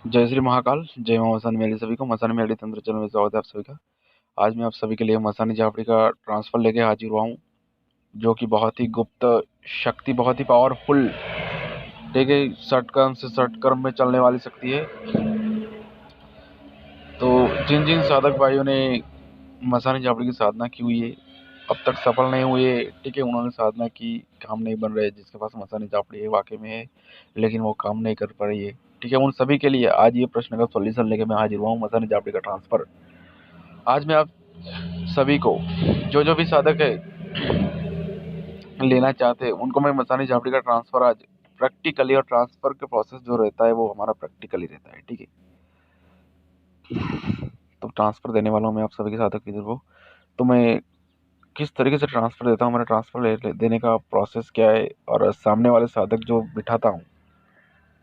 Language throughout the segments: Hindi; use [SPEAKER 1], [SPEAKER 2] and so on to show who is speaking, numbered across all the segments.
[SPEAKER 1] जय श्री महाकाल, जय मां मसानी मेरी सभी को। मसानी मेरी तंत्र चैनल में स्वागत है आप सभी का। आज मैं आप सभी के लिए मसानी झापड़ी का ट्रांसफर लेके हाजिर हुआ हूँ, जो कि बहुत ही गुप्त शक्ति, बहुत ही पावरफुल, ठीक है, षटकर्म से षटकर्म में चलने वाली शक्ति है। तो जिन जिन साधक भाइयों ने मसानी झापड़ी की साधना की हुई है, अब तक सफल नहीं हुए, ठीक है, उन्होंने साधना की, काम नहीं बन रहे, जिसके पास मसानी झापड़ी है वाकई में है, लेकिन वो काम नहीं कर पा रही है, ठीक है, उन सभी के लिए आज ये प्रश्न का सॉल्यूशन लेके मैं हाजिर हुआ हूँ, मसानी झापड़ी का ट्रांसफर। आज मैं आप सभी को, जो भी साधक है लेना चाहते हैं, उनको मैं मसानी झापड़ी का ट्रांसफर आज प्रैक्टिकली, और ट्रांसफर के प्रोसेस जो रहता है वो हमारा प्रैक्टिकली रहता है, ठीक है। तो ट्रांसफर देने वाला हूँ मैं आप सभी के साधक को। तो मैं किस तरीके से ट्रांसफर देता हूँ, मेरा ट्रांसफर देने का प्रोसेस क्या है, और सामने वाले साधक जो बिठाता हूँ,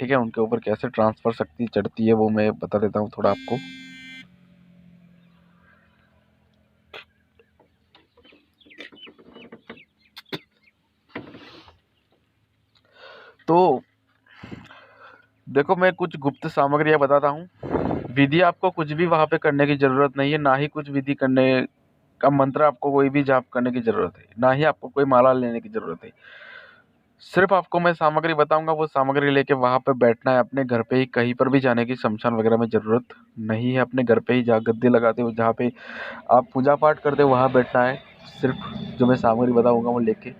[SPEAKER 1] ठीक है, उनके ऊपर कैसे ट्रांसफर शक्ति चढ़ती है, वो मैं बता देता हूँ थोड़ा आपको। तो देखो, मैं कुछ गुप्त सामग्रियाँ बताता हूँ। विधि आपको कुछ भी वहाँ पे करने की ज़रूरत नहीं है, ना ही कुछ विधि करने का मंत्र आपको कोई भी जाप करने की ज़रूरत है, ना ही आपको कोई माला लेने की ज़रूरत है। सिर्फ आपको मैं सामग्री बताऊंगा, वो सामग्री लेके वहाँ पे बैठना है, अपने घर पे ही, कहीं पर भी जाने की शमशान वगैरह में ज़रूरत नहीं है। अपने घर पे ही जहाँ गद्दी लगाते हो, जहाँ पे आप पूजा पाठ करते हो, वहाँ बैठना है। सिर्फ जो मैं सामग्री बताऊंगा वो लेके,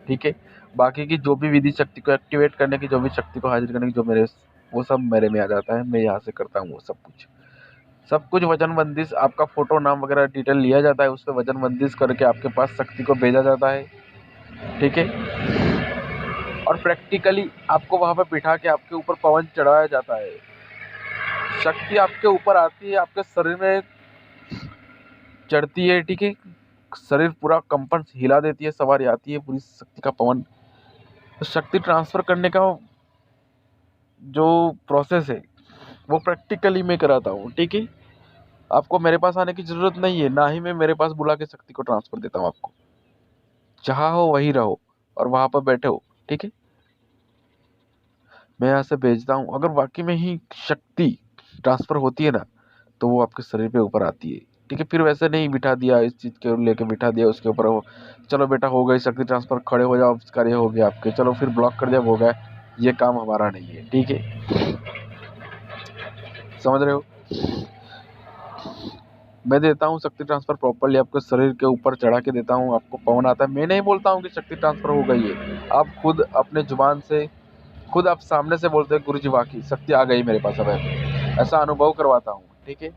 [SPEAKER 1] ठीक है। बाकी की जो भी विधि शक्ति को एक्टिवेट करने की, जो भी शक्ति को हाजिर करने की, जो मेरे, वो सब मेरे में आ जाता है, मैं यहाँ से करता हूँ वो सब कुछ वचन बंदिश, आपका फोटो, नाम वगैरह डिटेल लिया जाता है, उस पर वचन बंदिश करके आपके पास शक्ति को भेजा जाता है, ठीक है। और प्रैक्टिकली आपको वहां पर बिठा के आपके ऊपर पवन चढ़ाया जाता है। शक्ति आपके ऊपर आती है, आपके शरीर में चढ़ती है, ठीक है, शरीर पूरा कंपन हिला देती है, सवारी आती है पूरी शक्ति का पवन। तो शक्ति ट्रांसफर करने का जो प्रोसेस है वो प्रैक्टिकली मैं कराता हूँ, ठीक है। आपको मेरे पास आने की जरूरत नहीं है, ना ही मैं मेरे पास बुला के शक्ति को ट्रांसफर देता हूँ आपको। जहाँ हो वहीं रहो और वहां पर बैठे हो, ठीक है। मैं यहाँ से भेजता हूँ, अगर वाकई में ही शक्ति ट्रांसफर होती है ना, तो वो आपके शरीर पे ऊपर आती है, ठीक है। फिर वैसे नहीं बिठा दिया, इस चीज़ के लेके बिठा दिया उसके ऊपर, हो चलो बेटा हो गई शक्ति ट्रांसफर, खड़े हो जाओ, कार्य हो गया आपके, चलो फिर ब्लॉक कर दिया, हो गया, ये काम हमारा नहीं है, ठीक है। समझ रहे हो? मैं देता हूँ शक्ति ट्रांसफर प्रॉपरली, आपके शरीर के ऊपर चढ़ा के देता हूँ, आपको पवन आता है। मैं नहीं बोलता हूँ कि शक्ति ट्रांसफर हो गई है, आप खुद अपने जुबान से, खुद आप सामने से बोलते हैं, गुरु जी वाकई शक्ति आ गई मेरे पास, अब ऐसा अनुभव करवाता हूँ, ठीक है।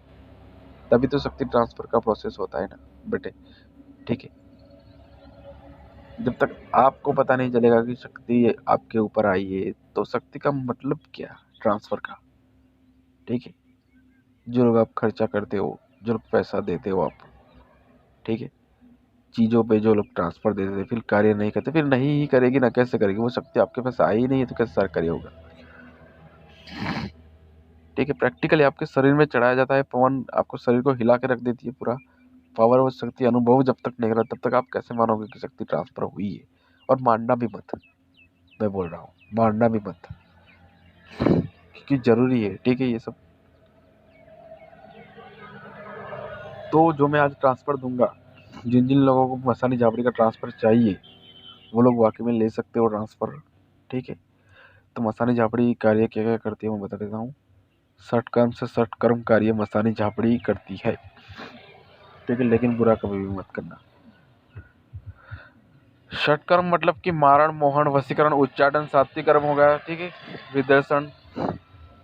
[SPEAKER 1] तभी तो शक्ति ट्रांसफर का प्रोसेस होता है ना बेटे, ठीक है। जब तक आपको पता नहीं चलेगा कि शक्ति आपके ऊपर आई है, तो शक्ति का मतलब क्या ट्रांसफर का, ठीक है। जो लोग आप खर्चा करते हो, जो लोग पैसा देते हो आप, ठीक है, चीज़ों पे जो लोग ट्रांसफर देते थे, फिर कार्य नहीं करते, फिर नहीं ही करेगी ना, कैसे करेगी? वो शक्ति आपके पास आई ही नहीं है, तो कैसे सारा कार्य होगा, ठीक है। प्रैक्टिकली आपके शरीर में चढ़ाया जाता है पवन, आपको शरीर को हिला के रख देती है पूरा पावर और शक्ति। अनुभव जब तक नहीं करा, तब तक आप कैसे मानोगे कि शक्ति ट्रांसफर हुई है? और मानना भी मत, मैं बोल रहा हूँ, मानना भी मत, क्योंकि जरूरी है, ठीक है, ये सब। तो जो मैं आज ट्रांसफर दूंगा, जिन जिन लोगों को मसानी झापड़ी का ट्रांसफर चाहिए, वो लोग वाकई में ले सकते हो ट्रांसफर, ठीक है। तो मसानी झापड़ी कार्य क्या क्या करती है मैं बता देता हूँ। षटकर्म से षटकर्म कार्य मसानी झापड़ी करती है, ठीक है, लेकिन बुरा कभी भी मत करना। षटकर्म मतलब कि मारण, मोहन, वशीकरण, उच्चाटन, सात्विक कर्म हो गया, ठीक है, विदर्शन।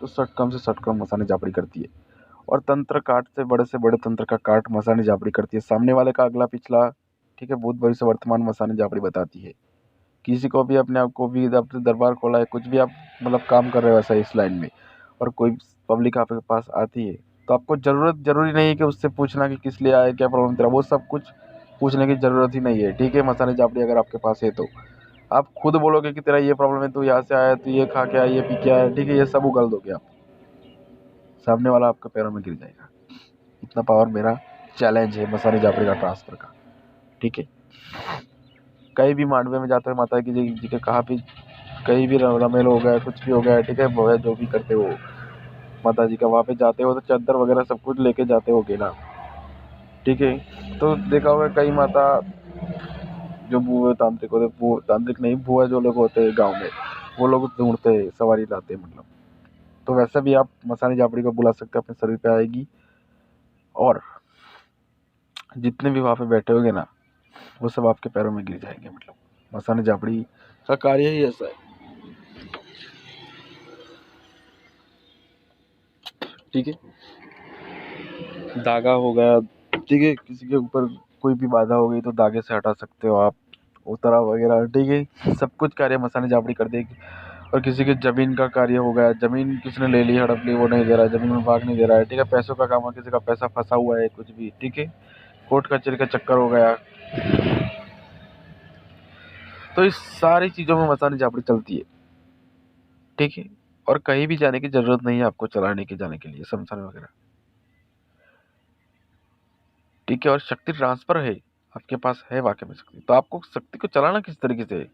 [SPEAKER 1] तो षटकर्म से षटकर्म मसानी झापड़ी करती है। और तंत्र काट से बड़े तंत्र का काट मसानी झापड़ी करती है। सामने वाले का अगला पिछला, ठीक है, भूत भविष्य वर्तमान मसानी झापड़ी बताती है। किसी को भी, अपने आप को भी, अपने दरबार खोला है, कुछ भी आप मतलब काम कर रहे हो ऐसा इस लाइन में, और कोई पब्लिक आपके पास आती है, तो आपको जरूरी नहीं है कि उससे पूछना कि किस लिए आया, क्या प्रॉब्लम तेरा, वो सब कुछ पूछने की जरूरत ही नहीं है, ठीक है। मसानी झापड़ी अगर आपके पास है तो आप खुद बोलोगे कि तेरा ये प्रॉब्लम है, तू यहाँ से आया, तू ये खा के आया, ये पी के आया, ठीक है, ये सब उगल दोगे आप, सामने वाला आपके पैरों में गिर जाएगा। इतना पावर मेरा चैलेंज है मसानी झापड़ी का ट्रांसफर का, ठीक है। कहीं भी मांडवे में जाते हैं, माता की जी के कहाँ भी, कहीं भी रमेल हो गया, कुछ भी हो गया, ठीक है, वो है जो भी करते हो, माता जी का, वहाँ पे जाते हो तो चादर वगैरह सब कुछ लेके जाते होगे ना, ठीक है। तो देखा होगा कई माता जो बुआ तांत्रिक होते, बुआ तांत्रिक नहीं, बुआ जो लोग होते हैं गाँव में, वो लोग ढूंढते हैं, सवारी लाते हैं मतलब। तो वैसे भी आप मसानी झापड़ी को बुला सकते हैं, अपने शरीर पे आएगी, और जितने भी वहाँ पे बैठे होंगे ना, वो सब आपके पैरों में गिर जाएंगे। मतलब मसानी झापड़ी का कार्य ही ऐसा है, ठीक है। धागा हो गया, ठीक है, किसी के ऊपर कोई भी बाधा हो गई तो धागे से हटा सकते हो आप, उतरा वगैरह, ठीक है, सब कुछ कार्य मसानी झापड़ी कर देगी। और किसी की जमीन का कार्य हो गया, जमीन किसने ले ली, हड़प ली, वो नहीं दे रहा है, जमीन में भाग नहीं दे रहा है, ठीक है, पैसों का काम है, किसी का पैसा फंसा हुआ है, कुछ भी, ठीक है, कोर्ट कचहरी का चक्कर हो गया, तो इस सारी चीजों में मसानी झापड़ी चलती है, ठीक है। और कहीं भी जाने की जरूरत नहीं है आपको चलाने के, जाने के लिए शमशान वगैरह, ठीक है। और शक्ति ट्रांसफर है, आपके पास है वाकई में शक्ति, तो आपको शक्ति को चलाना किस तरीके से है,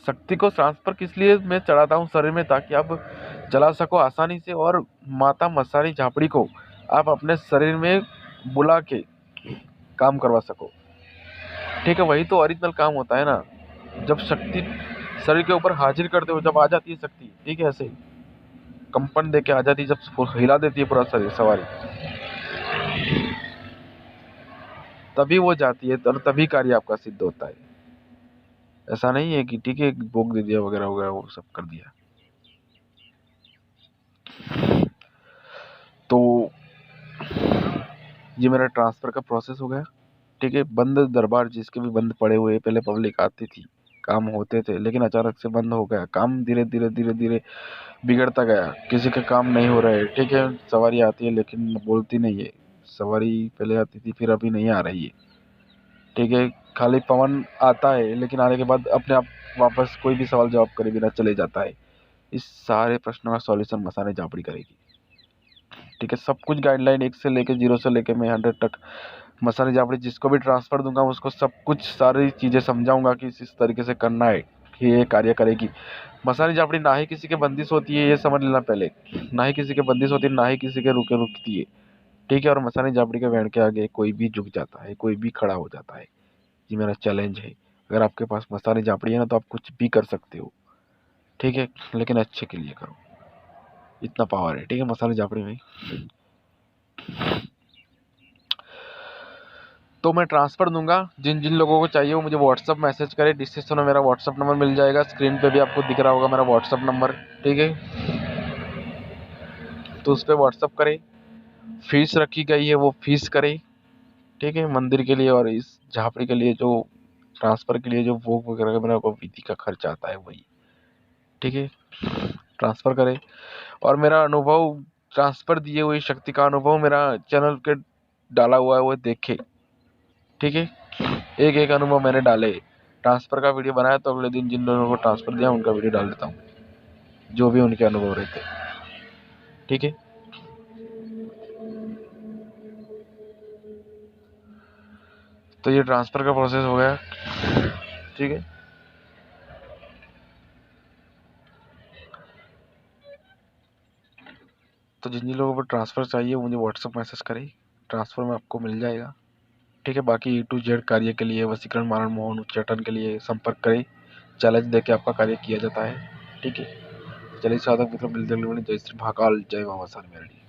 [SPEAKER 1] शक्ति को ट्रांसफर किस लिए मैं चढ़ाता हूँ शरीर में, ताकि आप चला सको आसानी से, और माता मसानी झापड़ी को आप अपने शरीर में बुला के काम करवा सको, ठीक है। वही तो ओरिजिनल काम होता है ना, जब शक्ति शरीर के ऊपर हाजिर करते हो, जब आ जाती है शक्ति, ठीक है, ऐसे कंपन दे के आ जाती है, जब हिला देती है पूरा शरीर सवारी, तभी वो जाती है और तभी कार्य आपका सिद्ध होता है। ऐसा नहीं है कि ठीक है भोग दे दिया वगैरह वगैरह वो सब कर दिया। तो ये मेरा ट्रांसफर का प्रोसेस हो गया, ठीक है। बंद दरबार जिसके भी बंद पड़े हुए, पहले पब्लिक आती थी, काम होते थे, लेकिन अचानक से बंद हो गया काम, धीरे धीरे धीरे धीरे बिगड़ता गया, किसी का काम नहीं हो रहा है, ठीक है। सवारी आती है लेकिन बोलती नहीं है, सवारी पहले आती थी फिर अभी नहीं आ रही है, ठीक है। खाली पवन आता है लेकिन आने के बाद अपने आप वापस कोई भी सवाल जवाब करे बिना चले जाता है। इस सारे प्रश्नों का सॉल्यूशन मसाने झापड़ी करेगी, ठीक है। सब कुछ गाइडलाइन 1 से लेके 0 से लेके मैं 100 तक, मसाने झापड़ी जिसको भी ट्रांसफर दूंगा उसको सब कुछ सारी चीजें समझाऊंगा कि इस तरीके से करना है कि ये कार्य करेगी। मसानी झापड़ी ना ही किसी के बंदिश होती है, ये समझ लेना पहले, ना ही किसी के बंदिश होती है, ना ही किसी के रुके रुकती है, ठीक है। और मसानी झापड़ी के बैंड के आगे कोई भी झुक जाता है, कोई भी खड़ा हो जाता है। ये मेरा चैलेंज है, अगर आपके पास मसानी झापड़ी है ना तो आप कुछ भी कर सकते हो, ठीक है, लेकिन अच्छे के लिए करो, इतना पावर है, ठीक है, मसानी झापड़ी में। तो मैं ट्रांसफर दूंगा, जिन जिन लोगों को चाहिए वो मुझे व्हाट्सअप मैसेज करे, डिस्क्रिप्शन में मेरा व्हाट्सअप नंबर मिल जाएगा, स्क्रीन पे भी आपको दिख रहा होगा मेरा व्हाट्सअप नंबर, ठीक है। तो उस पर व्हाट्सअप करे, फीस रखी गई है वो फीस करे, ठीक है, मंदिर के लिए और इस झापड़ी के लिए जो ट्रांसफर के लिए जो भोग वगैरह का मेरा को विधि का खर्च आता है वही, ठीक है, ट्रांसफर करे। और मेरा अनुभव, ट्रांसफर दिए हुई शक्ति का अनुभव मेरा चैनल के डाला हुआ है वो देखे, ठीक है। एक एक अनुभव मैंने डाले, ट्रांसफर का वीडियो बनाया तो अगले दिन जिन लोगों को ट्रांसफर दिया उनका वीडियो डाल देता हूँ, जो भी उनके अनुभव रहते, ठीक है। तो ये ट्रांसफर का प्रोसेस हो गया, ठीक है। तो जिन जिन लोगों को ट्रांसफर चाहिए मुझे व्हाट्सअप मैसेज करें, ट्रांसफर में आपको मिल जाएगा, ठीक है। बाकी A to Z कार्य के लिए, वशीकरण, मारण, मोहन, उच्चाटन के लिए संपर्क करें, चैलेंज देके आपका कार्य किया जाता है, ठीक है। चलिए साधक मित्र, मिलते जय श्री महाकाल, जय मां मसानी मेरडी।